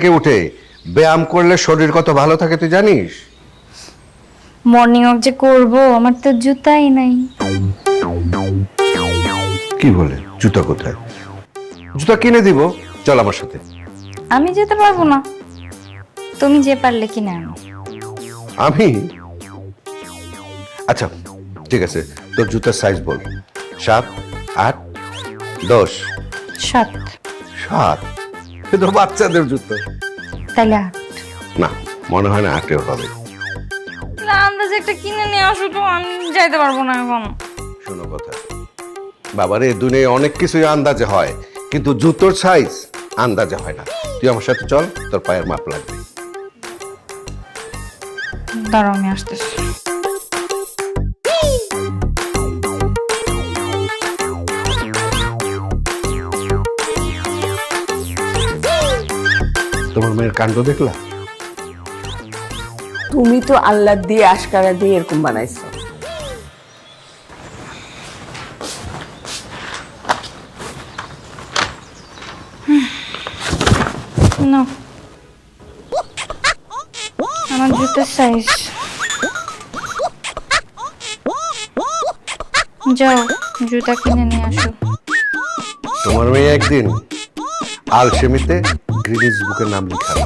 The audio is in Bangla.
থেকে উঠে ব্যায়াম করলে শরীর কত ভালো থাকে তুই জানিস? মর্নিং ওয়াক যে করবো, আমার তো জুতাই নাই। কি বলে? জুতা কোথায়? জুতা কিনে দিব, চল আমার সাথে। আমি যেতে পারবো না, তুমি যে পারলে কিনে আনো। আমি? আচ্ছা ঠিক আছে, তোর জুতার সাইজ বল। 7, 8, 10? 7। 7? এ তো বাচ্চাদের জুতো। তাইলে 8। না, মনে হয় না 8 হবে। আন্দাজে একটা কিনে নিয়ে আসো তো, আমি যাইতে পারবো না এখন। শোনো কথা, বাবারে দুনিয়ায় অনেক কিছুই আন্দাজে হয়, কিন্তু জুতোর সাইজ আন্দাজে হয় না। তুই আমার সাথে চল, তোর পায়ের মাপ লাগবে। দাঁড়াও, আমি আসতেছি। তোমার মেয়ের কাণ্ড দেখলা? তুমি তো আল্লাহ দিয়ে আশকারা দিয়ে এরকম বানাইছো। না, আমার জুতার সাইজ। যাও, জুতা কিনে নিয়ে আসো। তোমার মেয়ে একদিন আলসেমিতে গ্রিনিস বুকে নাম লিখাবে।